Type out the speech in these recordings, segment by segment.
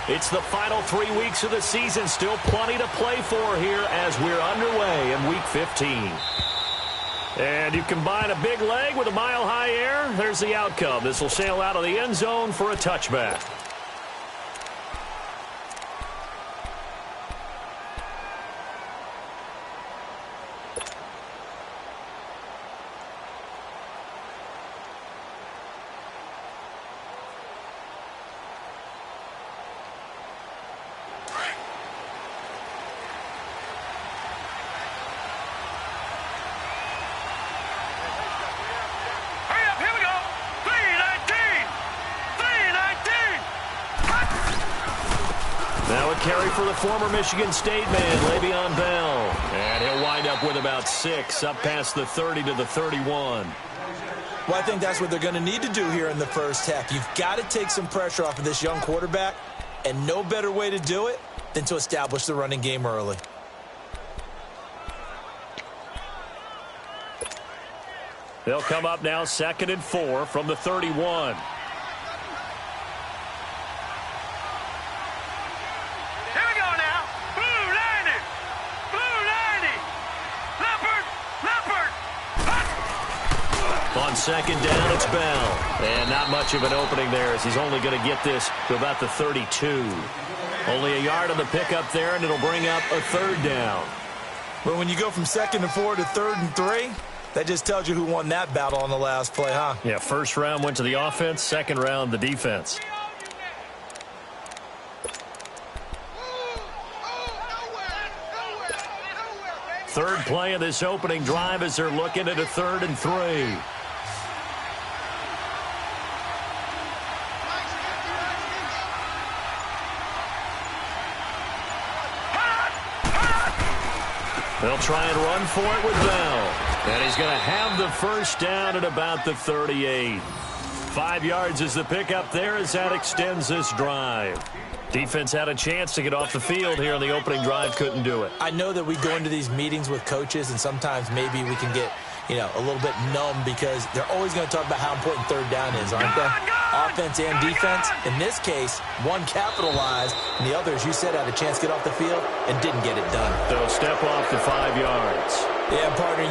It's the final 3 weeks of the season. Still plenty to play for here as we're underway in Week 15. And you combine a big leg with a mile-high air. There's the outcome. This will sail out of the end zone for a touchback. Carry for the former Michigan State man, Le'Veon Bell. And he'll wind up with about 6, up past the 30 to the 31. Well, I think that's what they're going to need to do here in the first half. You've got to take some pressure off of this young quarterback, and no better way to do it than to establish the running game early. They'll come up now 2nd and 4 from the 31. On 2nd down, it's Bell. And not much of an opening there as he's only going to get this to about the 32. Only a yard on the pickup there, and it'll bring up a 3rd down. But when you go from 2nd and 4 to 3rd and 3, that just tells you who won that battle on the last play, huh? Yeah, first round went to the offense, second round the defense. Third play of this opening drive as they're looking at a 3rd and 3. They'll try and run for it with Bell. And he's going to have the first down at about the 38. 5 yards is the pickup there as that extends this drive. Defense had a chance to get off the field here on the opening drive, couldn't do it. I know that we go into these meetings with coaches, and sometimes maybe we can get, a little bit numb because they're always going to talk about how important 3rd down is, aren't they? Offense and defense. In this case, one capitalized, and the other, as you said, had a chance to get off the field and didn't get it done. They'll step off the 5 yards. Yeah, partner,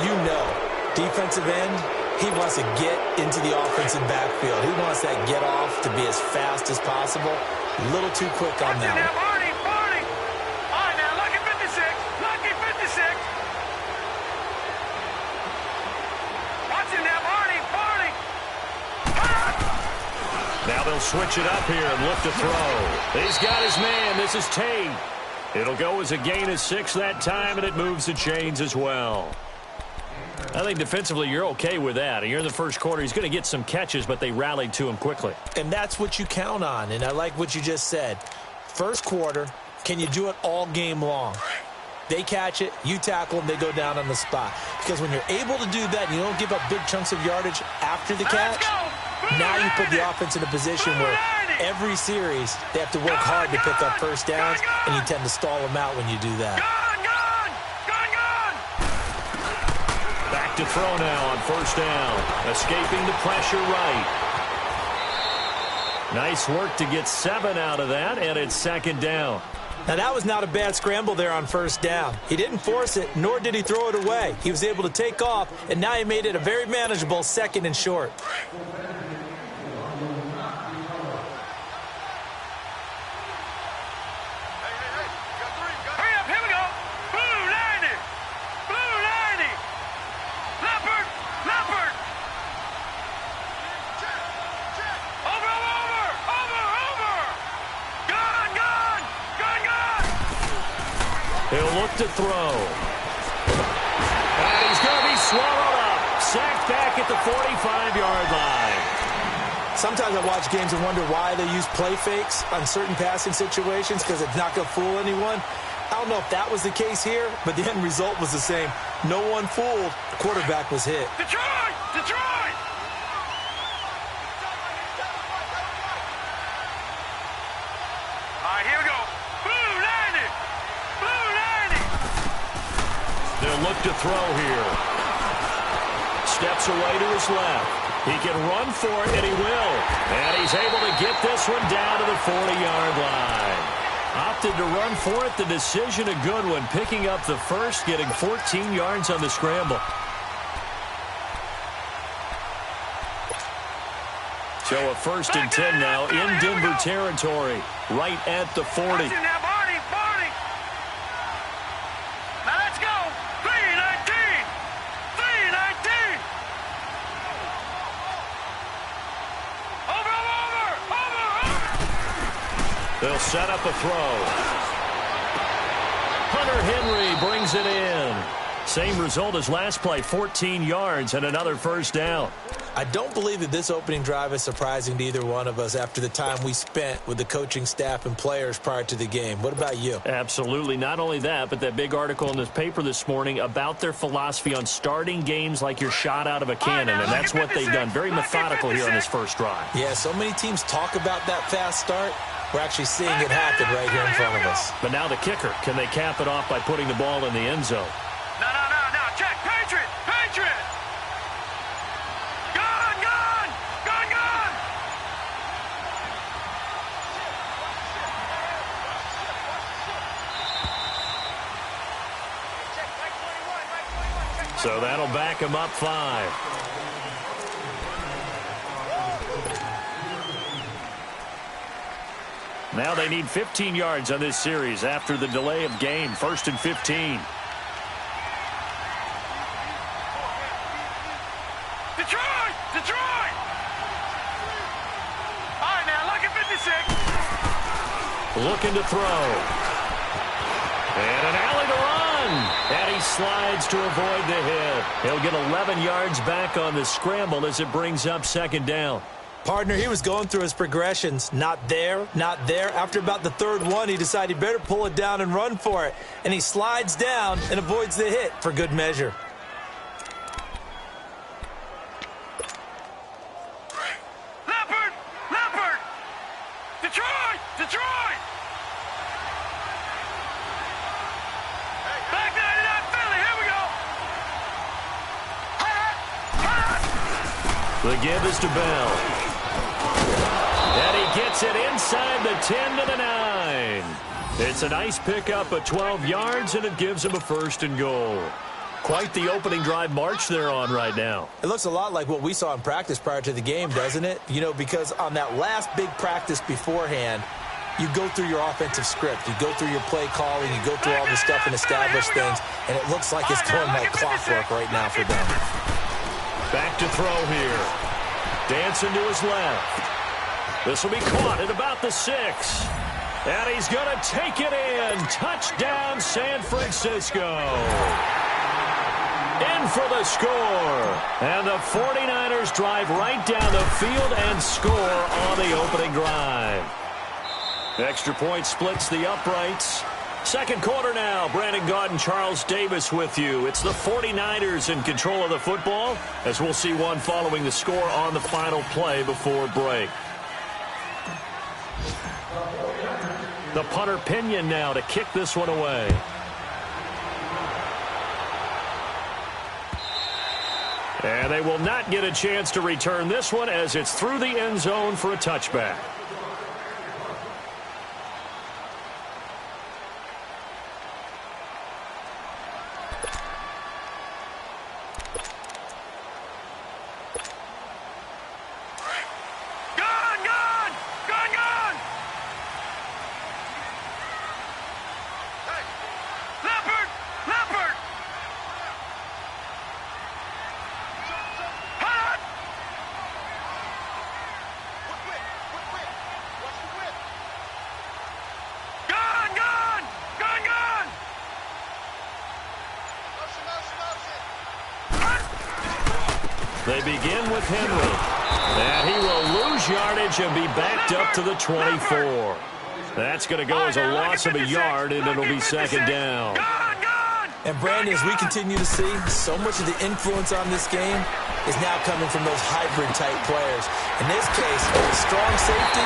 defensive end, he wants to get into the offensive backfield. He wants that get off to be as fast as possible. A little too quick on that one. All right, now, lucky 56. Lucky 56. Watch him now, Barney. Now they'll switch it up here and look to throw. He's got his man. This is Tate. It'll go as a gain of 6 that time, and it moves the chains as well. I think defensively you're okay with that. You're in the first quarter. He's going to get some catches, but they rallied to him quickly. And that's what you count on, and I like what you just said. First quarter, can you do it all game long? They catch it, you tackle them, they go down on the spot. Because when you're able to do that and you don't give up big chunks of yardage after the catch, now you put the offense in a position where every series they have to work hard to pick up first downs, and you tend to stall them out when you do that. Back to throw now on first down. Escaping the pressure right. Nice work to get 7 out of that, and it's 2nd down. Now, that was not a bad scramble there on first down. He didn't force it, nor did he throw it away. He was able to take off, and now he made it a very manageable 2nd and short. He'll look to throw. And he's going to be swallowed up. Sacked back at the 45-yard line. Sometimes I watch games and wonder why they use play fakes on certain passing situations because it's not going to fool anyone. I don't know if that was the case here, but the end result was the same. No one fooled. The quarterback was hit. Detroit! Detroit! All right, here we go. Blue 90! Blue 90! They'll look to throw here. Steps away to his left. He can run for it, and he will. And he's able to get this one down to the 40-yard line. Opted to run for it. The decision a good one. Picking up the first, getting 14 yards on the scramble. So a 1st and 10 now in Denver territory, right at the 40. Now let's go. 3-19. 3-19. Over. They'll set up a throw. Hunter Henry brings it in. Same result as last play, 14 yards and another 1st down. I don't believe that this opening drive is surprising to either one of us after the time we spent with the coaching staff and players prior to the game. What about you? Absolutely. Not only that, but that big article in this paper this morning about their philosophy on starting games like you're shot out of a cannon, and that's what they've done. Very methodical here on this first drive. Yeah, so many teams talk about that fast start. We're actually seeing it happen right here in front of us. But now the kicker. Can they cap it off by putting the ball in the end zone? No. Check. Patriot. Gone. So that'll back him up 5. Now they need 15 yards on this series after the delay of game. 1st and 15. Detroit! All right, now, look at 56. Looking to throw. And an alley to run. And he slides to avoid the hit. He'll get 11 yards back on the scramble as it brings up 2nd down. Partner, he was going through his progressions. Not there. After about the 3rd one, he decided he better pull it down and run for it. And he slides down and avoids the hit for good measure. Leopard! Detroit! Back 99 Philly, here we go! The give is to Bell. And he gets it inside the 10 to the 9. It's a nice pickup of 12 yards, and it gives him a 1st and goal. Quite the opening drive march they're on right now. It looks a lot like what we saw in practice prior to the game, doesn't it? You know, because on that last big practice beforehand, you go through your offensive script. You go through your play calling. You go through all the stuff and establish things. And it looks like it's going like clockwork right now for them. Back to throw here. Dancing to his left. This will be caught at about the 6. And he's going to take it in. Touchdown, San Francisco. In for the score. And the 49ers drive right down the field and score on the opening drive. Extra point splits the uprights. 2nd quarter now. Brandon Gaudin, Charles Davis with you. It's the 49ers in control of the football, as we'll see one following the score on the final play before break. The punter Pinion now to kick this one away. And they will not get a chance to return this one as it's through the end zone for a touchback. They begin with Henry. And he will lose yardage and be backed up to the 24. That's going to go as a loss of a yard, and it'll be 2nd down. And, Brandon, as we continue to see, so much of the influence on this game is now coming from those hybrid-type players. In this case, strong safety,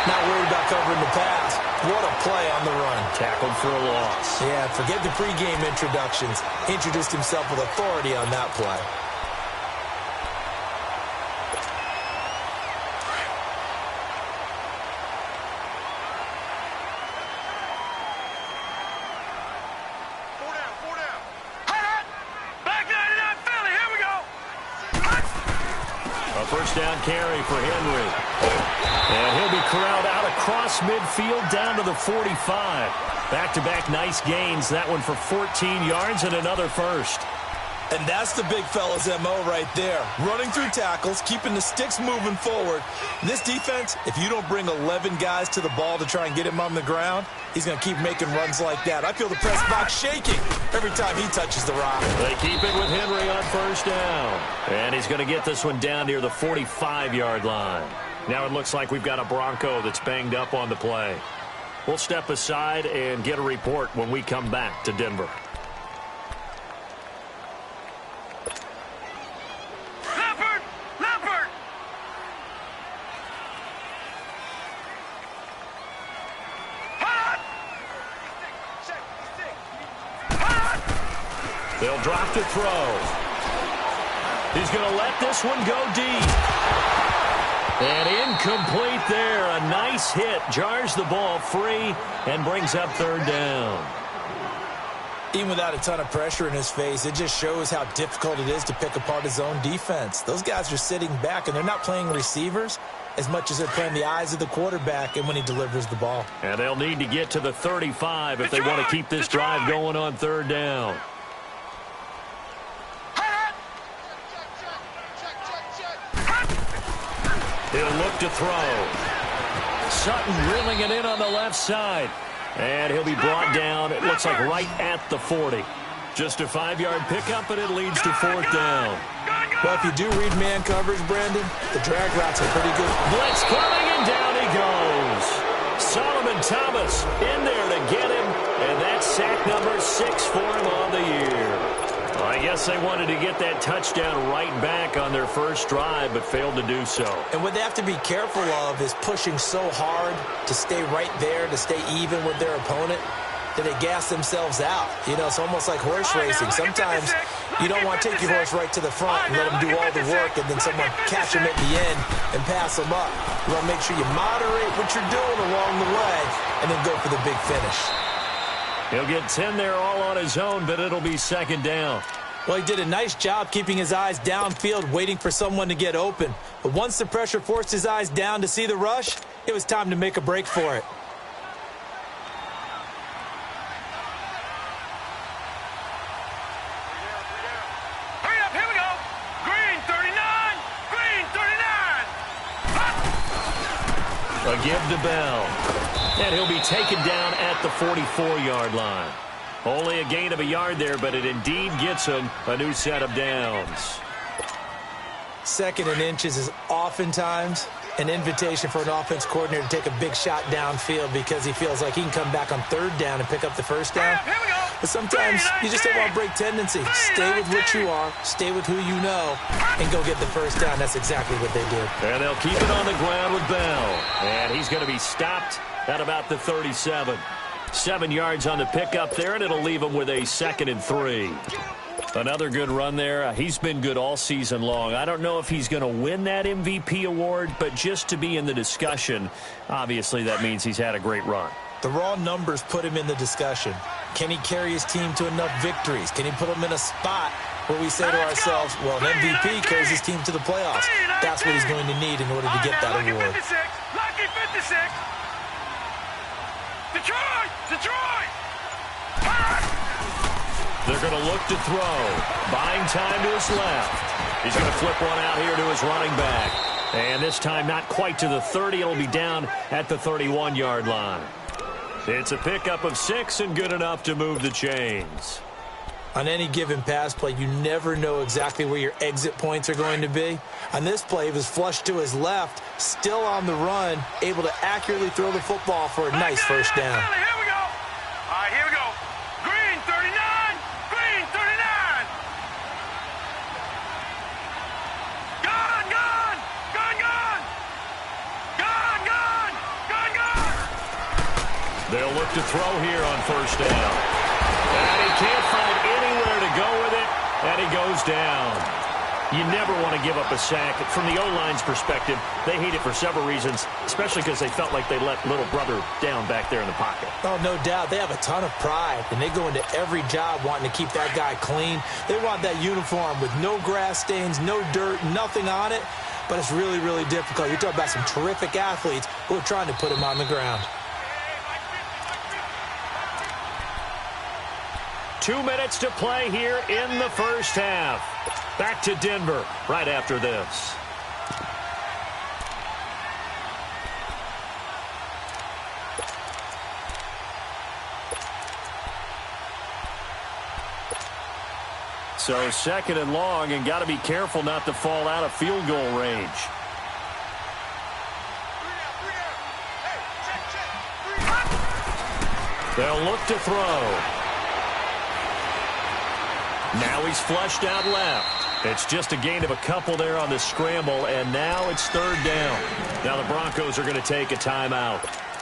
not worried about covering the pass. What a play on the run. Tackled for a loss. Yeah, forget the pregame introductions. Introduced himself with authority on that play. first down carry for Henry. And he'll be corralled out across midfield down to the 45. Back-to-back nice gains. That one for 14 yards and another first. And that's the big fella's MO right there. Running through tackles, keeping the sticks moving forward. This defense, if you don't bring 11 guys to the ball to try and get him on the ground, he's going to keep making runs like that. I feel the press box shaking every time he touches the rock. They keep it with Henry on first down. And he's going to get this one down near the 45-yard line. Now it looks like we've got a Bronco that's banged up on the play. We'll step aside and get a report when we come back to Denver. They'll drop to throw. He's going to let this one go deep. And incomplete there. A nice hit. Jars the ball free and brings up third down. Even without a ton of pressure in his face, it just shows how difficult it is to pick apart his own defense. Those guys are sitting back, and they're not playing receivers as much as they're playing the eyes of the quarterback and when he delivers the ball. And they'll need to get to the 35 if they want to keep this drive going on third down. He'll look to throw. Sutton drilling it in on the left side. And he'll be brought down, it looks like right at the 40. Just a 5-yard pickup, and it leads to fourth down. Well, if you do read man coverage, Brandon, the drag routes are pretty good. Blitz coming, and down he goes. Solomon Thomas in there to get him, and that's sack number 6 for him on the year. Well, I guess they wanted to get that touchdown right back on their first drive, but failed to do so. And what they have to be careful of is pushing so hard to stay right there, to stay even with their opponent, that they gas themselves out. You know, it's almost like horse racing. Sometimes you don't want to take your horse right to the front and let him do all the work, and then someone catch him at the end and pass him up. You want to make sure you moderate what you're doing along the way and then go for the big finish. He'll get 10 there all on his own, but it'll be second down. Well, he did a nice job keeping his eyes downfield, waiting for someone to get open. But once the pressure forced his eyes down to see the rush, it was time to make a break for it. Hurry up, here we go. Green 39, green 39. A give to Bell. And he'll be taken down at the 44-yard line. Only a gain of a yard there, but it indeed gets him a new set of downs. Second and inches is oftentimes an invitation for an offense coordinator to take a big shot downfield because he feels like he can come back on third down and pick up the first down. But sometimes you just don't want to break tendency. Stay with what you are, stay with who you know, and go get the first down. That's exactly what they did. And they'll keep it on the ground with Bell. And he's going to be stopped at about the 37. 7 yards on the pickup there, and it'll leave him with a 2nd and 3. Another good run there. He's been good all season long. I don't know if he's going to win that MVP award, but just to be in the discussion, obviously that means he's had a great run. The raw numbers put him in the discussion. Can he carry his team to enough victories? Can he put them in a spot where we say to ourselves, well, an MVP carries his team to the playoffs. That's what he's going to need in order to get that award. Lucky 56. Detroit! Detroit! They're going to look to throw. Buying time to his left. He's going to flip one out here to his running back. And this time not quite to the 30. It'll be down at the 31-yard line. It's a pickup of 6 and good enough to move the chains. On any given pass play, you never know exactly where your exit points are going to be. On this play, he was flushed to his left, still on the run, able to accurately throw the football for a nice first down. Here we go. All right, here we go. Green 39, green 39. Gone, gone, gone, gone. Gone, gone, gone, gone. They'll look to throw here on first down. And he can't find anywhere to go with it, and he goes down. You never want to give up a sack. From the O-line's perspective, they hate it for several reasons, especially because they felt like they let little brother down back there in the pocket. Oh, no doubt. They have a ton of pride, and they go into every job wanting to keep that guy clean. They want that uniform with no grass stains, no dirt, nothing on it. but it's really, really difficult. You're talking about some terrific athletes who are trying to put him on the ground. 2 minutes to play here in the first half. Back to Denver right after this. So second and long, and got to be careful not to fall out of field goal range. They'll look to throw. Now he's flushed out left. It's just a gain of a couple there on the scramble, and now it's third down. Now the Broncos are going to take a timeout.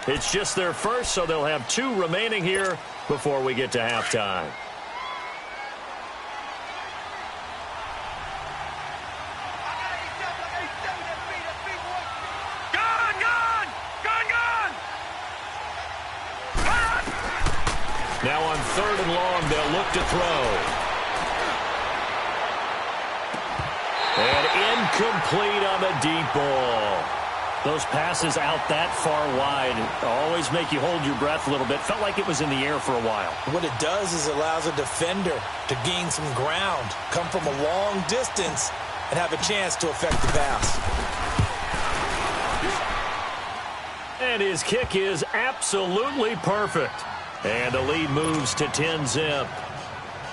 It's just their first, so they'll have 2 remaining here before we get to halftime. Now on third and long, they'll look to throw. And incomplete on the deep ball. Those passes out that far wide always make you hold your breath a little bit. Felt like it was in the air for a while. What it does is it allows a defender to gain some ground, come from a long distance, and have a chance to affect the pass. And his kick is absolutely perfect. And the lead moves to 10-zip.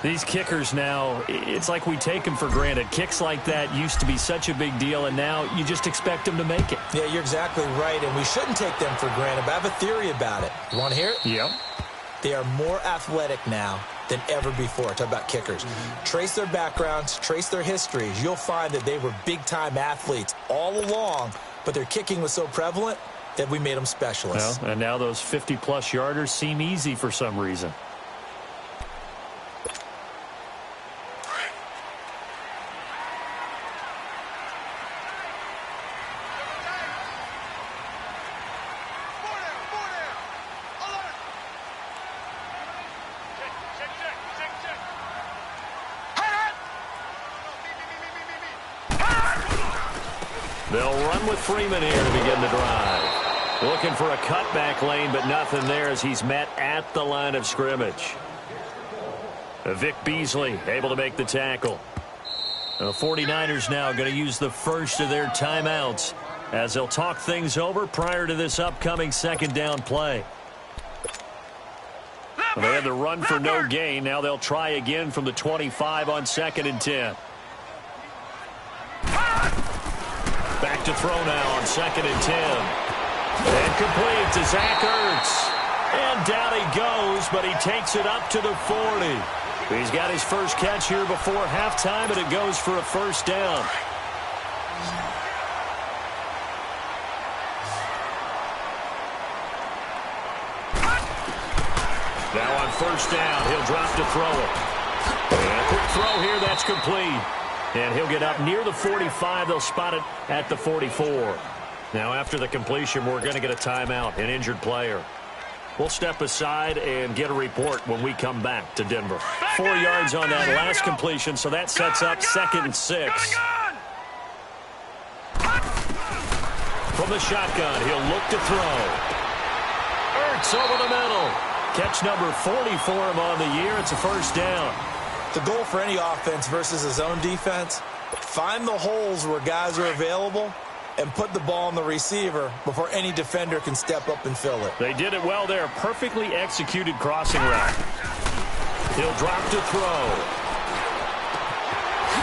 These kickers now, it's like we take them for granted. Kicks like that used to be such a big deal, and now you just expect them to make it. Yeah, you're exactly right, and we shouldn't take them for granted, but I have a theory about it. You want to hear it? Yep. They are more athletic now than ever before. Talk about kickers. Trace their backgrounds, trace their histories. You'll find that they were big-time athletes all along, but their kicking was so prevalent that we made them specialists. Well, and now those 50-plus yarders seem easy for some reason. They'll run with Freeman here to begin the drive. Looking for a cutback lane, but nothing there as he's met at the line of scrimmage. Vic Beasley able to make the tackle. The 49ers now going to use the first of their timeouts as they'll talk things over prior to this upcoming second down play. Well, they had the run for no gain. Now they'll try again from the 25 on 2nd and 10. Back to throw now on 2nd and 10. And complete to Zach Ertz. And down he goes, but he takes it up to the 40. He's got his first catch here before halftime, and it goes for a first down. Now on first down, he'll drop to throw it. And a quick throw here, that's complete. And he'll get up near the 45. They'll spot it at the 44. Now after the completion, we're going to get a timeout, an injured player. We'll step aside and get a report when we come back to Denver. 4 yards on that last completion, so that sets up 2nd and 6. From the shotgun, he'll look to throw. Ertz over the middle. Catch number 40 for him on the year. It's a first down. The goal for any offense versus his own defense, find the holes where guys are available and put the ball on the receiver before any defender can step up and fill it. They did it well there. Perfectly executed crossing route. He'll drop to throw.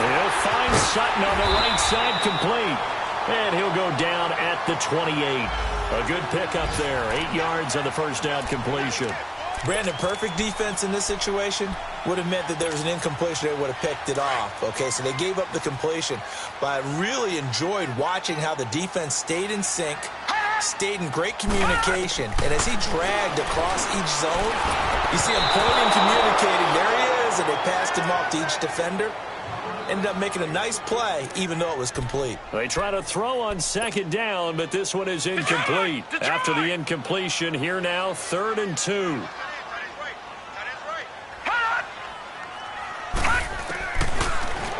He'll find Sutton on the right side, complete. And he'll go down at the 28. A good pickup there. 8 yards on the first down completion. Brandon, perfect defense in this situation would have meant that there was an incompletion. They would have picked it off. Okay, so they gave up the completion. But I really enjoyed watching how the defense stayed in sync, stayed in great communication. And as he dragged across each zone, you see him pointing, communicating. There he is, and they passed him off to each defender. Ended up making a nice play, even though it was complete. They try to throw on 2nd down, but this one is incomplete. After the incompletion, here now, 3rd and 2.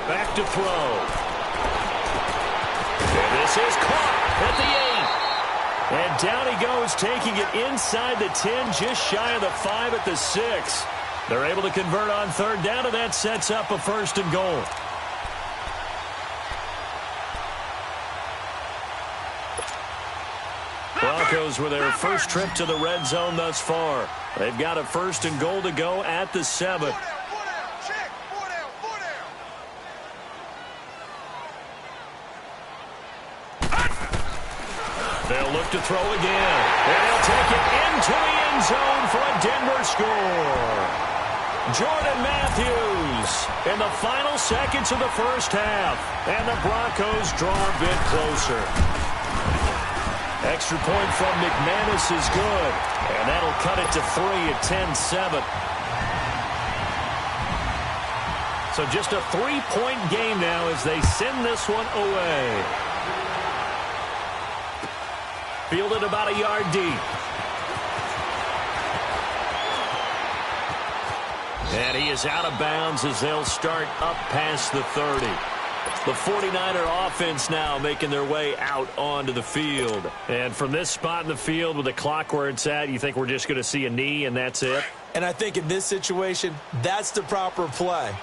Back to throw. And this This is caught at the 8. And down he goes, taking it inside the 10, just shy of the 5 at the 6. They're able to convert on third down, and that sets up a 1st and goal. Broncos with their first trip to the red zone thus far. They've got a 1st and goal to go at the 7. They'll look to throw again. And they'll take it into the end zone for a Denver score. Jordan Matthews in the final seconds of the first half. And the Broncos draw a bit closer. Extra point from McManus is good. And that'll cut it to 3 at 10-7. So just a 3-point game now as they send this one away. Fielded about a yard deep. And he is out of bounds as they'll start up past the 30. The 49er offense now making their way out onto the field. And from this spot in the field with the clock where it's at, you think we're just going to see a knee and that's it? And I think in this situation, that's the proper play.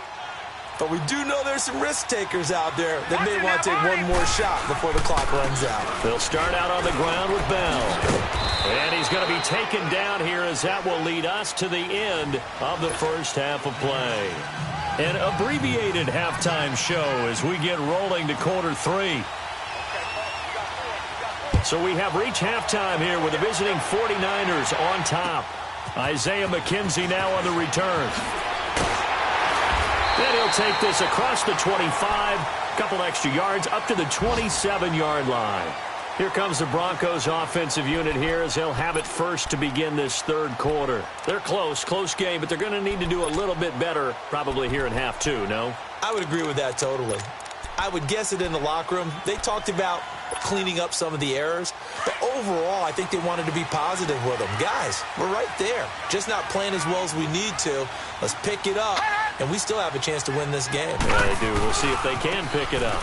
But we do know there's some risk takers out there that may want to take one more shot before the clock runs out. They'll start out on the ground with Bell. And he's going to be taken down here as that will lead us to the end of the first half of play. An abbreviated halftime show as we get rolling to quarter 3. So we have reached halftime here with the visiting 49ers on top. Isaiah McKenzie now on the return. Then he'll take this across the 25, a couple extra yards up to the 27-yard line. Here comes the Broncos offensive unit here as they'll have it first to begin this third quarter. They're close game, but they're going to need to do a little bit better probably here in half 2, no? I would agree with that totally. I would guess it in the locker room. They talked about cleaning up some of the errors, but overall I think they wanted to be positive with them. Guys, we're right there. Just not playing as well as we need to. Let's pick it up, and we still have a chance to win this game. Yeah, they do. We'll see if they can pick it up.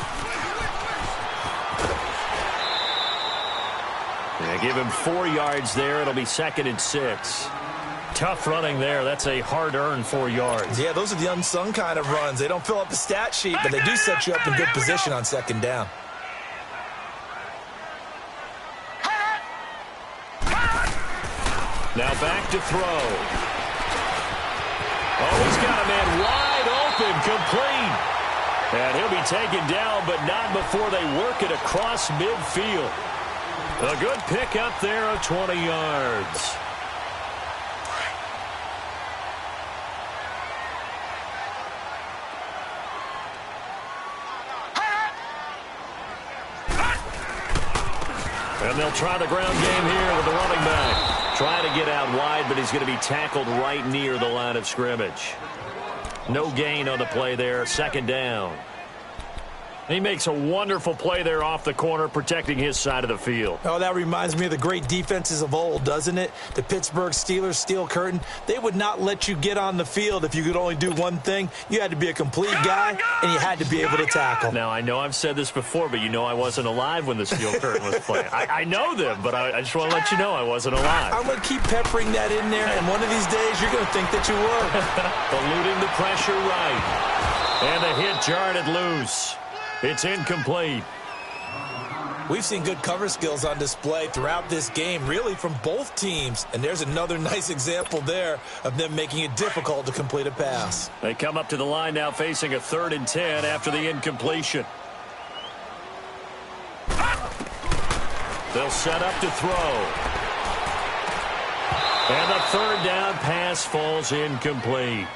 Yeah, give him 4 yards there. It'll be 2nd and 6. Tough running there. That's a hard-earned 4 yards. Yeah, those are the unsung kind of runs. They don't fill up the stat sheet, but they do set you up in good position on 2nd down. Now back to throw. Oh, he's got a man wide open, complete. And he'll be taken down, but not before they work it across midfield. A good pick up there of 20 yards. And they'll try the ground game here with the running back. Trying to get out wide, but he's going to be tackled right near the line of scrimmage. No gain on the play there. 2nd down. He makes a wonderful play there off the corner, protecting his side of the field. Oh, that reminds me of the great defenses of old, doesn't it? The Pittsburgh Steelers steel curtain. They would not let you get on the field if you could only do one thing. You had to be a complete guy, and you had to be able to tackle. Now, I know I've said this before, but you know I wasn't alive when the steel curtain was playing. I know them, but I just want to let you know I wasn't alive. I'm going to keep peppering that in there, and one of these days you're going to think that you were. Eluding the pressure right. And the hit jarred it loose. It's incomplete. We've seen good cover skills on display throughout this game, really from both teams. And there's another nice example there of them making it difficult to complete a pass. They come up to the line now facing a 3rd and 10 after the incompletion. They'll set up to throw. And the 3rd down pass falls incomplete.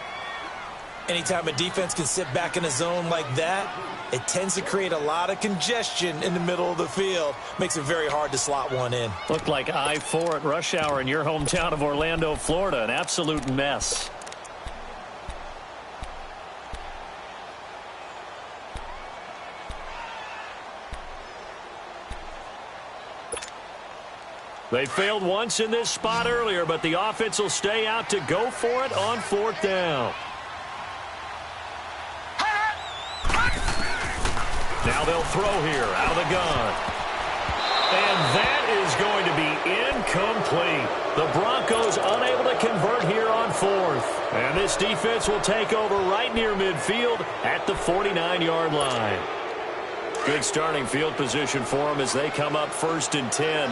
Anytime a defense can sit back in a zone like that, it tends to create a lot of congestion in the middle of the field. Makes it very hard to slot one in. Looked like I-4 at rush hour in your hometown of Orlando, Florida. An absolute mess. They failed once in this spot earlier, but the offense will stay out to go for it on 4th down. Now they'll throw here out of the gun. And that is going to be incomplete. The Broncos unable to convert here on fourth. And this defense will take over right near midfield at the 49-yard line. Good starting field position for them as they come up 1st and 10.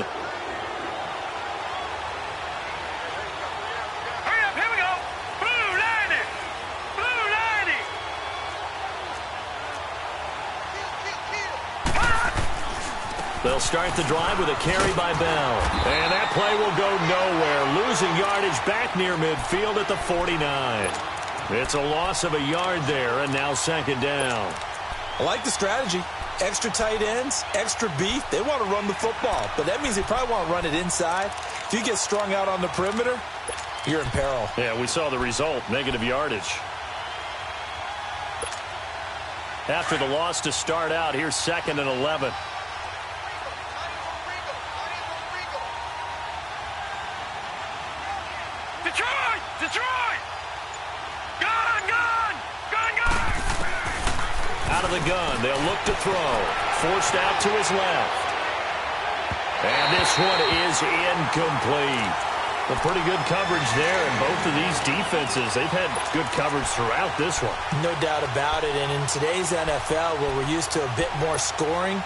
Hurry up, here we go. Blue 90. Blue 90. They'll start the drive with a carry by Bell. And that play will go nowhere. Losing yardage back near midfield at the 49. It's a loss of a yard there, and now 2nd down. I like the strategy. Extra tight ends, extra beef. They want to run the football, but that means they probably want to run it inside. If you get strung out on the perimeter, you're in peril. Yeah, we saw the result, negative yardage. After the loss to start out, here's 2nd and 11. Detroit! Detroit! Gun! Gun! Gun! Gun! Out of the gun, they'll look to throw. Forced out to his left. And this one is incomplete. A pretty good coverage there, and both of these defenses, they've had good coverage throughout this one. No doubt about it, and in today's NFL, where we're used to a bit more scoring,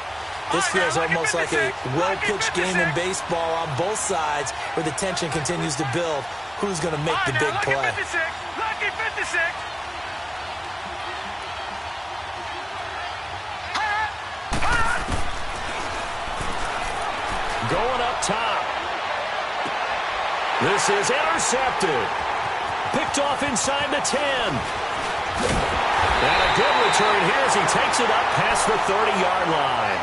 this feels almost like a well-pitched game in baseball on both sides where the tension continues to build. Who's going to make the big play? Lucky 56. Going up top. This is intercepted. Picked off inside the 10. And a good return here as he takes it up past the 30-yard line.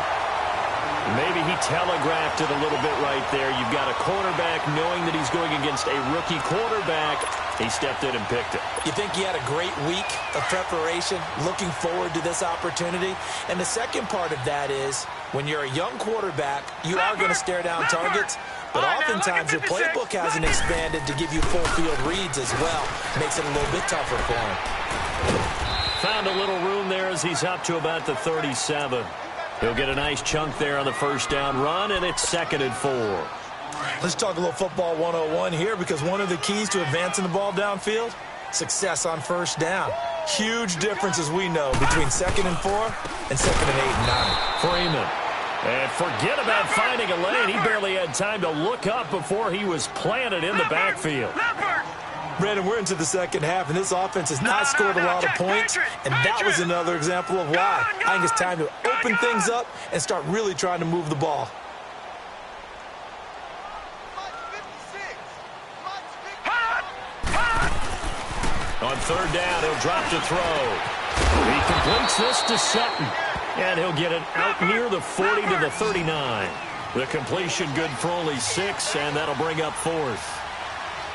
Maybe he telegraphed it a little bit right there. You've got a quarterback knowing that he's going against a rookie quarterback. He stepped in and picked it. You think he had a great week of preparation, looking forward to this opportunity? And the second part of that is, when you're a young quarterback, you are going to stare down targets, but oftentimes your playbook hasn't expanded to give you full field reads as well. Makes it a little bit tougher for him. Found a little room there as he's up to about the 37. He'll get a nice chunk there on the 1st down run, and it's 2nd and 4. Let's talk a little football 101 here, because one of the keys to advancing the ball downfield, success on 1st down. Huge difference, as we know, between 2nd and 4 and 2nd and 8 and 9. Freeman. And forget about finding a lane. He barely had time to look up before he was planted in the backfield. Brandon, we're into the 2nd half, and this offense has not scored a lot of points, and that was another example of why. I think it's time to open things up and start really trying to move the ball. On 3rd down, he'll drop to throw. He completes this to Sutton, and he'll get it out near the 40 to the 39. The completion good for only 6, and that'll bring up 4th.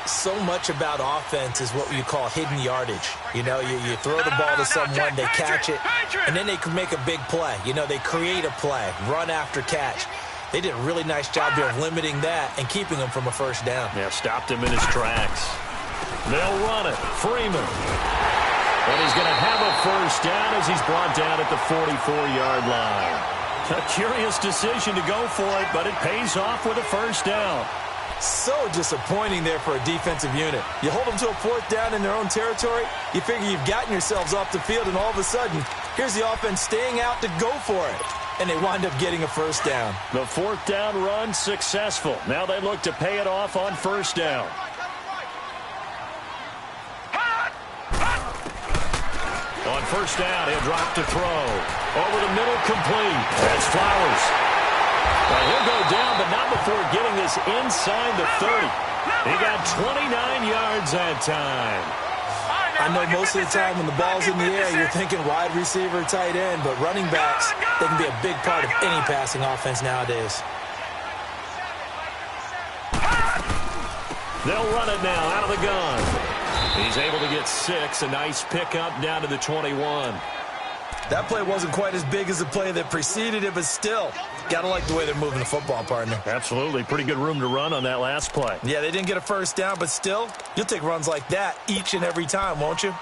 So much about offense is what you call hidden yardage. You know, you throw the ball to someone, they catch it, and then they can make a big play. You know, they create a play, run after catch. They did a really nice job here of limiting that and keeping him from a 1st down. Yeah, stopped him in his tracks. They'll run it. Freeman. And he's going to have a 1st down as he's brought down at the 44-yard line. A curious decision to go for it, but it pays off with a 1st down. So disappointing there for a defensive unit. You hold them to a 4th down in their own territory, you figure you've gotten yourselves off the field, and all of a sudden, here's the offense staying out to go for it. And they wind up getting a 1st down. The 4th down run successful. Now they look to pay it off on 1st down. On 1st down, he'll drop to throw. Over the middle, complete. That's Flowers. Well, he'll go down, but not before getting this inside the 30. He got 29 yards that time. I know most of the time when the ball's in the air, you're thinking wide receiver, tight end, but running backs, they can be a big part of any passing offense nowadays. They'll run it now out of the gun. He's able to get 6, a nice pickup down to the 21. That play wasn't quite as big as the play that preceded it, but still, gotta like the way they're moving the football, partner. Absolutely. Pretty good room to run on that last play. Yeah, they didn't get a 1st down, but still, you'll take runs like that each and every time, won't you?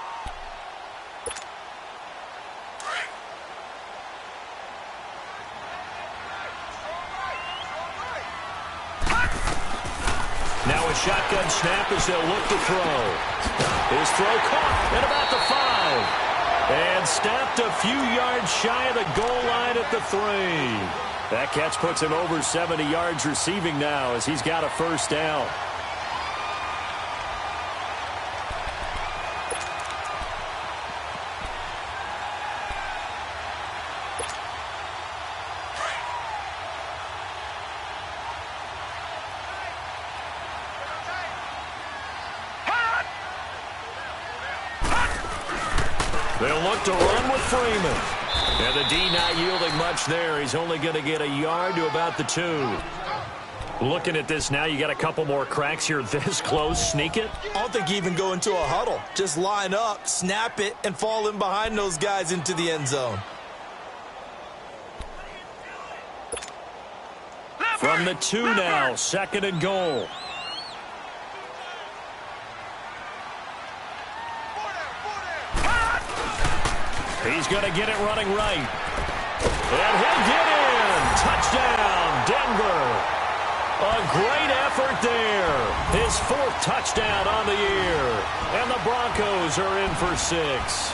a shotgun snap as they'll look to throw. His throw caught at about the 5. And stopped a few yards shy of the goal line at the 3. That catch puts him over 70 yards receiving now as he's got a first down. They'll look to run with Freeman. And the D not yielding much there. He's only going to get a yard to about the 2. Looking at this now, you got a couple more cracks here this close. Sneak it? I don't think you even go into a huddle. Just line up, snap it, and fall in behind those guys into the end zone. From the 2 now, 2nd and goal. He's going to get it running right. And he'll get in. Touchdown, Denver. A great effort there. His 4th touchdown on the year. And the Broncos are in for 6.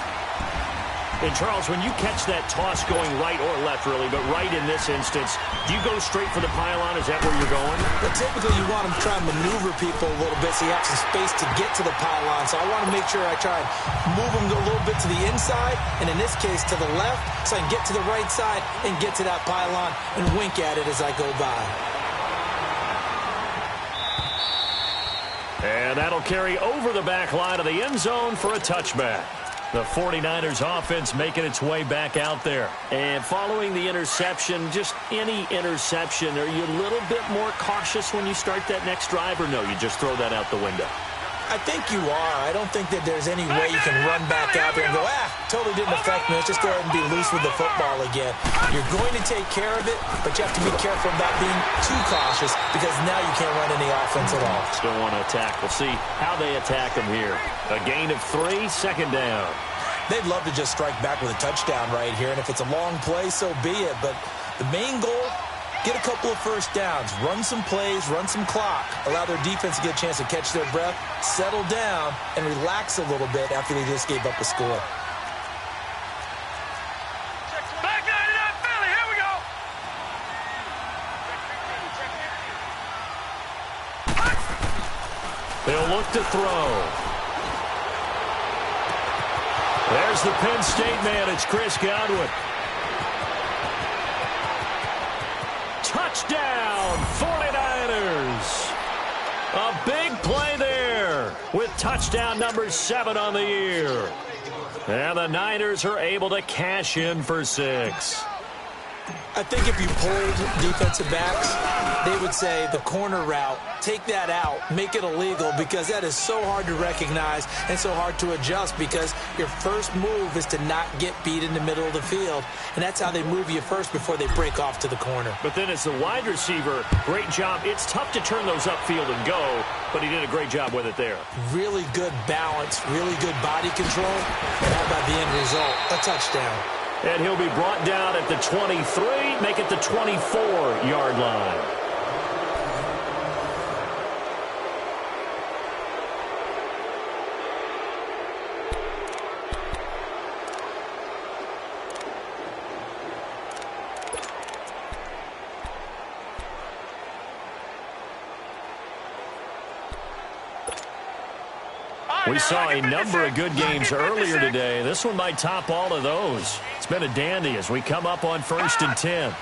And, Charles, when you catch that toss going right or left, really, but right in this instance, do you go straight for the pylon? Is that where you're going? But typically you want to try and maneuver people a little bit so you have some space to get to the pylon. So I want to make sure I try and move them a little bit to the inside, and in this case to the left, so I can get to the right side and get to that pylon and wink at it as I go by. And that'll carry over the back line of the end zone for a touchback. The 49ers offense making its way back out there. And following the interception, just any interception, are you a little bit more cautious when you start that next drive, or no, you just throw that out the window? I think you are. I don't think that there's any way you can run back out there and go, totally didn't affect me. Let's just go ahead and be loose with the football again. You're going to take care of it, but you have to be careful about being too cautious because now you can't run any offense at all. Still want to attack. We'll see how they attack them here. A gain of 3, 2nd down. They'd love to just strike back with a touchdown right here, and if it's a long play, so be it. But the main goal, get a couple of first downs, run some plays, run some clock, allow their defense to get a chance to catch their breath, settle down, and relax a little bit after they just gave up a score. Back 99 Philly, here we go. They'll look to throw. There's the Penn State man. It's Chris Godwin. Touchdown, 49ers. A big play there with touchdown number 7 on the year. And the Niners are able to cash in for 6. I think if you pulled defensive backs, they would say the corner route, take that out, make it illegal, because that is so hard to recognize and so hard to adjust because your first move is to not get beat in the middle of the field, and that's how they move you first before they break off to the corner. But then as the wide receiver, great job. It's tough to turn those upfield and go, but he did a great job with it there. Really good balance, really good body control, and how about the end result? A touchdown. And he'll be brought down at the 23, make it the 24-yard line. We saw a number of good games earlier today. This one might top all of those. It's been a dandy as we come up on 1st and 10.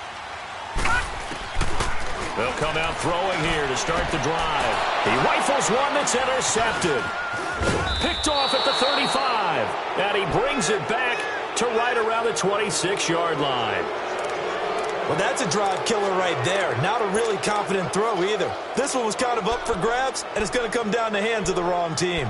They'll come out throwing here to start the drive. He rifles one that's intercepted. Picked off at the 35. And he brings it back to right around the 26-yard line. Well, that's a drive killer right there. Not a really confident throw either. This one was kind of up for grabs, and it's going to come down the hands of the wrong team.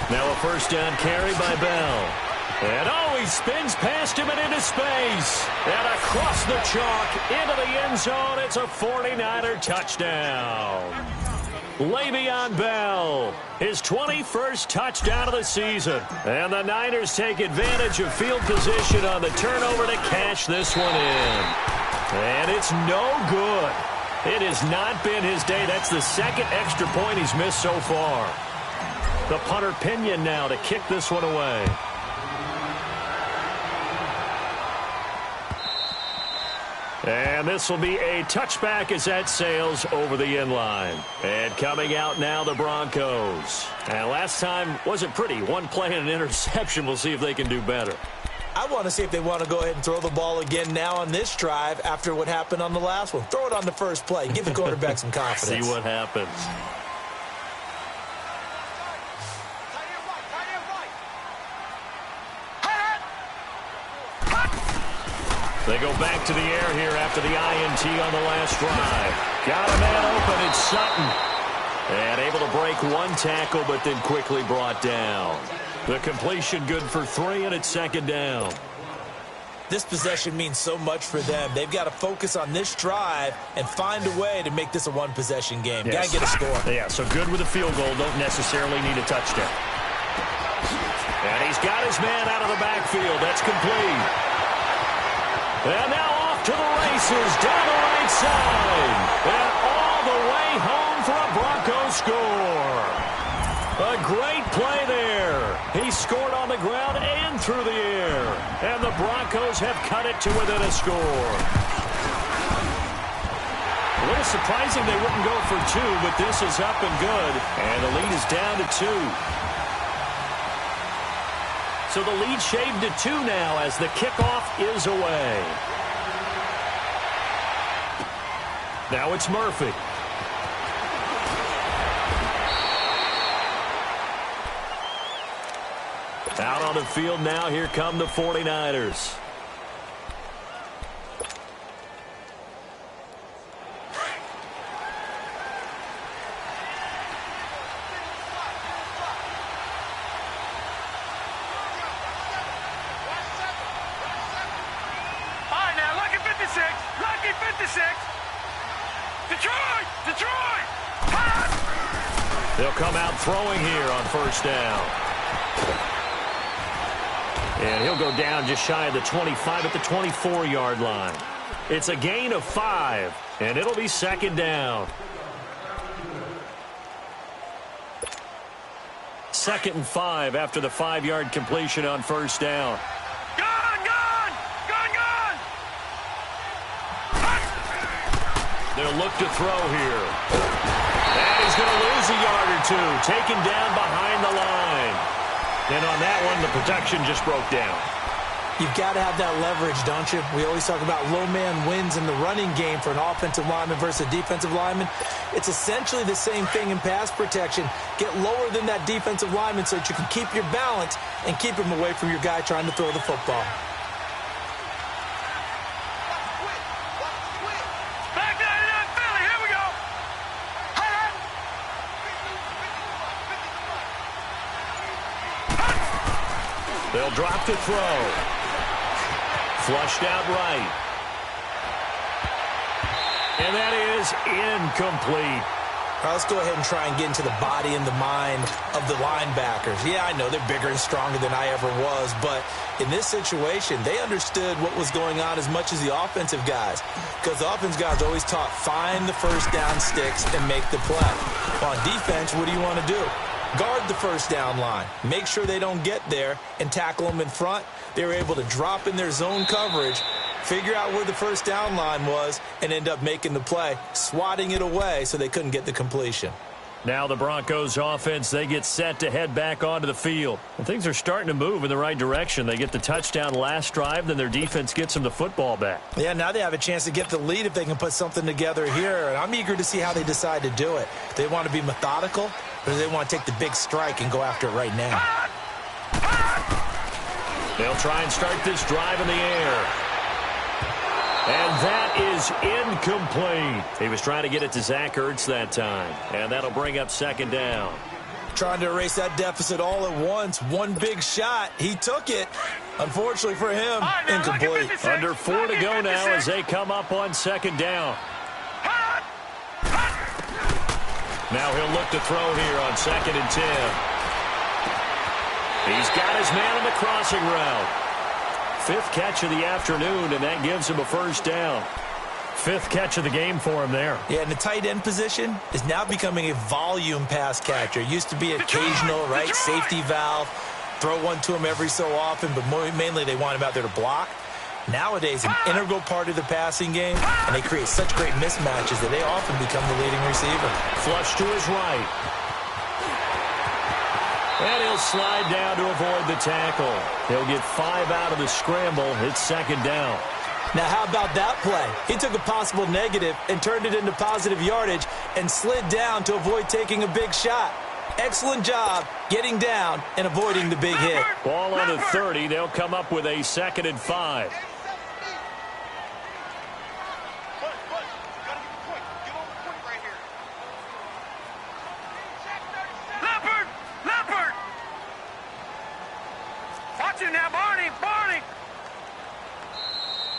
Now a first down carry by Bell. And he spins past him and into space. And across the chalk into the end zone. It's a 49er touchdown. Le'Veon Bell, his 21st touchdown of the season. And the Niners take advantage of field position on the turnover to cash this one in. And it's no good. It has not been his day. That's the second extra point he's missed so far. The punter Pinion now to kick this one away. And this will be a touchback as that sails over the end line. And coming out now, the Broncos. And last time wasn't pretty. One play and an interception. We'll see if they can do better. I want to see if they want to go ahead and throw the ball again now on this drive after what happened on the last one. Throw it on the first play. Give the quarterback some confidence. See what happens. They go back to the air here after the INT on the last drive. Got a man open. It's Sutton. And able to break one tackle, but then quickly brought down. The completion good for 3, and it's second down. This possession means so much for them. They've got to focus on this drive and find a way to make this a one-possession game. Yes. Got to get a score. Yeah, so good with a field goal. Don't necessarily need a touchdown. And he's got his man out of the backfield. That's complete. And now off to the races, down the right side. And all the way home for a Broncos score. A great play there. He scored on the ground and through the air. And the Broncos have cut it to within a score. A little surprising they wouldn't go for 2, but this is up and good. And the lead is down to 2. So the lead shaved to 2 now as the kickoff is away. Now it's Murphy. Out on the field now, here come the 49ers. They'll come out throwing here on first down. And he'll go down just shy of the 25 at the 24-yard line. It's a gain of 5, and it'll be second down. 2nd and 5 after the 5-yard completion on first down. They'll look to throw here. And he's going to lose a yard or 2. Taken down behind the line. And on that one, the protection just broke down. You've got to have that leverage, don't you? We always talk about low man wins in the running game for an offensive lineman versus a defensive lineman. It's essentially the same thing in pass protection. Get lower than that defensive lineman so that you can keep your balance and keep him away from your guy trying to throw the football. They'll drop to throw. Flushed out right. And that is incomplete. All right, let's go ahead and try and get into the body and the mind of the linebackers. Yeah, I know they're bigger and stronger than I ever was, but in this situation, they understood what was going on as much as the offensive guys, because the offensive guys are always taught, find the first down sticks and make the play. On defense, what do you want to do? Guard the first down line. Make sure they don't get there and tackle them in front. They were able to drop in their zone coverage, figure out where the first down line was, and end up making the play, swatting it away so they couldn't get the completion. Now the Broncos offense, they get set to head back onto the field. And things are starting to move in the right direction. They get the touchdown last drive, then their defense gets them the football back. Yeah, now they have a chance to get the lead if they can put something together here. And I'm eager to see how they decide to do it. Do they want to be methodical, or do they want to take the big strike and go after it right now? They'll try and start this drive in the air. And that is incomplete. He was trying to get it to Zach Ertz that time. And that'll bring up second down. Trying to erase that deficit all at once. One big shot. He took it. Unfortunately for him, incomplete. Under 4 to go now as they come up on second down. Now he'll look to throw here on 2nd and 10. He's got his man on the crossing route. 5th catch of the afternoon, and that gives him a first down. 5th catch of the game for him there. Yeah, and the tight end position is now becoming a volume pass catcher. It used to be occasional, right, safety valve, throw one to him every so often, but mainly they want him out there to block. Nowadays, an integral part of the passing game, and they create such great mismatches that they often become the leading receiver. Flush to his right. And he'll slide down to avoid the tackle. He'll get 5 out of the scramble. It's 2nd down. Now, how about that play? He took a possible negative and turned it into positive yardage and slid down to avoid taking a big shot. Excellent job getting down and avoiding the big hit. Ball on the 30. They'll come up with a 2nd and 5.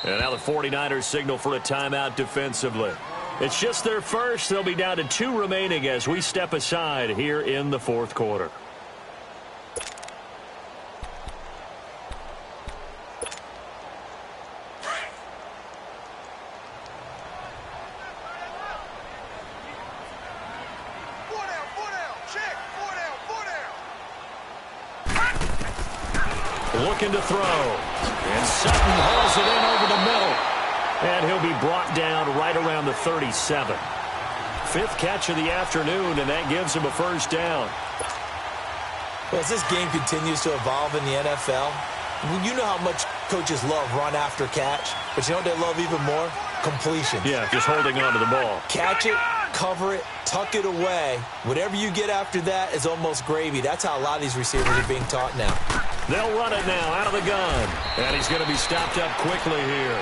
And now the 49ers signal for a timeout defensively. It's just their first. They'll be down to 2 remaining as we step aside here in the 4th quarter. Looking to throw. And Sutton hauls it in over the middle. And he'll be brought down right around the 37. 5th catch of the afternoon, and that gives him a first down. Well, as this game continues to evolve in the NFL, you know how much coaches love run after catch, but you know what they love even more? Completion. Yeah, just holding on to the ball. Catch it, cover it, tuck it away. Whatever you get after that is almost gravy. That's how a lot of these receivers are being taught now. They'll run it now out of the gun. And he's going to be stopped up quickly here.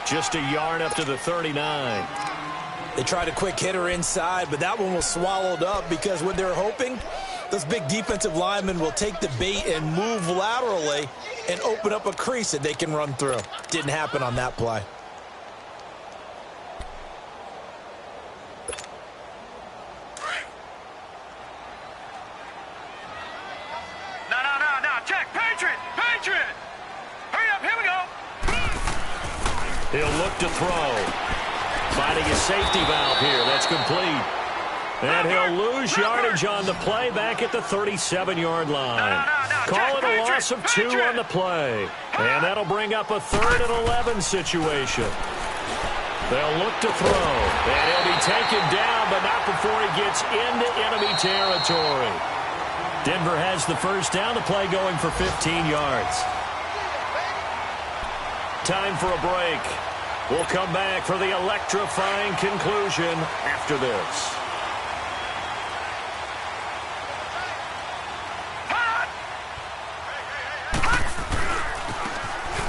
Just a yard up to the 39. They tried a quick hitter inside, but that one was swallowed up because what they're hoping, those big defensive linemen will take the bait and move laterally and open up a crease that they can run through. Didn't happen on that play. He'll look to throw. Finding his safety valve here. That's complete. And he'll lose yardage on the play back at the 37-yard line. Call it a loss of 2 on the play. And that'll bring up a 3rd and 11 situation. They'll look to throw. And he'll be taken down, but not before he gets into enemy territory. Denver has the first down. The play going for 15 yards. Time for a break. We'll come back for the electrifying conclusion after this.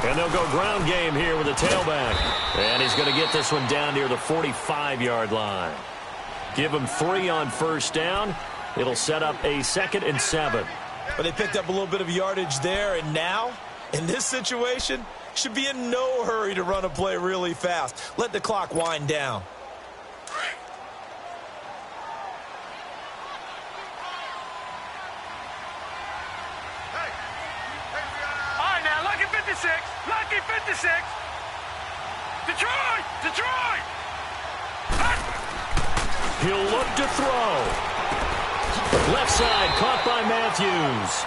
And they'll go ground game here with a tailback. And he's going to get this one down near the 45-yard line. Give him 3 on first down. It'll set up a 2nd and 7. But they picked up a little bit of yardage there, and now, in this situation, should be in no hurry to run a play really fast. Let the clock wind down. All right, now, lucky 56. Lucky 56. Detroit! Detroit! He'll look to throw. Left side, caught by Matthews.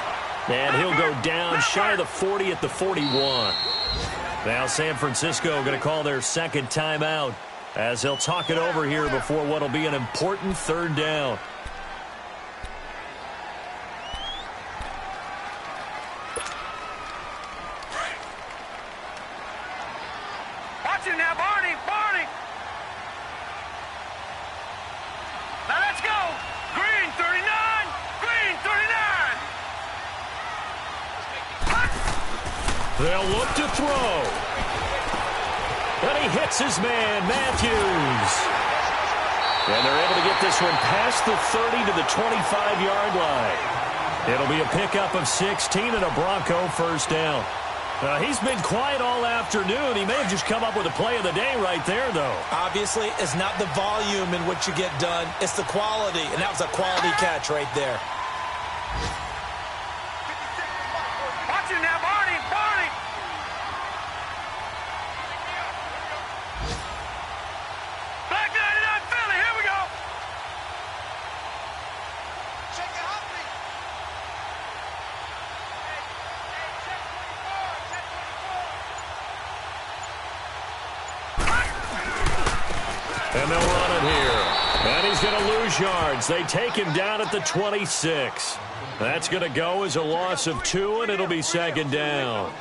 And he'll go down shy of the 40 at the 41. Now San Francisco going to call their second timeout as they'll talk it over here before what will be an important 3rd down. Watch him now, Barney! Barney! Now let's go! Green 39! Green 39! They'll look to throw. And he hits his man, Matthews. And they're able to get this one past the 30 to the 25-yard line. It'll be a pickup of 16 and a Bronco first down. He's been quiet all afternoon. He may have just come up with a play of the day right there, though. Obviously, it's not the volume in which you get done. It's the quality, and that was a quality catch right there. Watch it now, Barney. Barney. Back 99 Philly. Here we go. Check it out, please. And they'll run it here. And he's going to lose yards. They take him down at the 26. That's going to go as a loss of 2, and it'll be second down.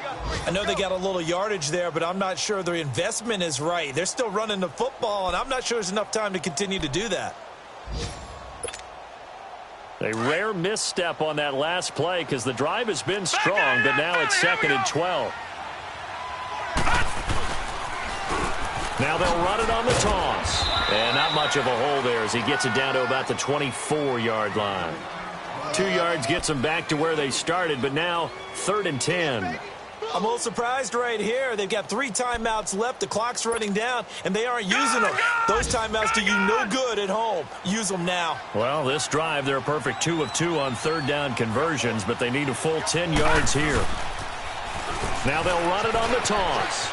I know they got a little yardage there, but I'm not sure their investment is right. They're still running the football, and I'm not sure there's enough time to continue to do that. A rare misstep on that last play because the drive has been strong, but now it's second and 12. Now they'll run it on the toss. And not much of a hole there as he gets it down to about the 24-yard line. 2 yards gets them back to where they started, but now 3rd and 10. I'm a little surprised right here. They've got 3 timeouts left. The clock's running down, and they aren't using them. Those timeouts do you no good at home. Use them now. Well, this drive, they're a perfect 2 of 2 on 3rd down conversions, but they need a full 10 yards here. Now they'll run it on the toss.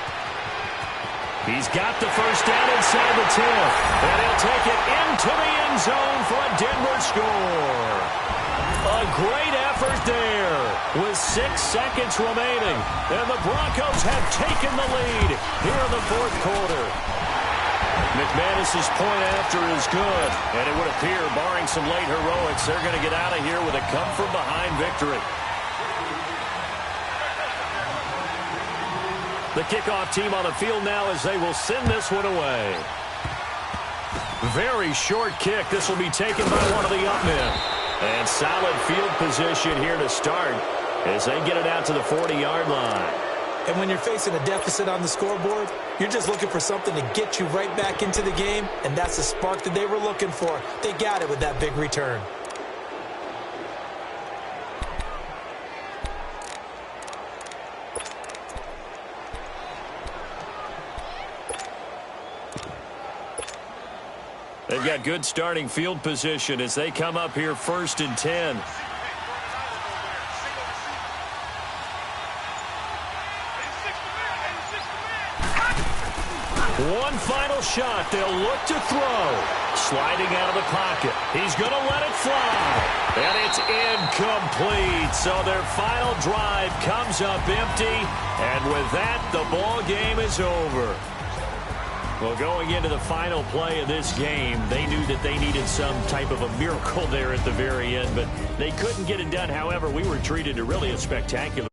He's got the first down inside the 10, and he'll take it into the end zone for a Denver score. A great effort there with 6 seconds remaining, and the Broncos have taken the lead here in the 4th quarter. McManus's point after is good, and it would appear, barring some late heroics, they're going to get out of here with a come-from-behind victory. The kickoff team on the field now as they will send this one away. Very short kick. This will be taken by one of the up men. And solid field position here to start as they get it out to the 40-yard line. And when you're facing a deficit on the scoreboard, you're just looking for something to get you right back into the game, and that's the spark that they were looking for. They got it with that big return. They've got good starting field position as they come up here 1st and 10. One final shot. They'll look to throw. Sliding out of the pocket. He's going to let it fly. And it's incomplete. So their final drive comes up empty. And with that, the ball game is over. Well, going into the final play of this game, they knew that they needed some type of a miracle there at the very end, but they couldn't get it done. However, we were treated to really a spectacular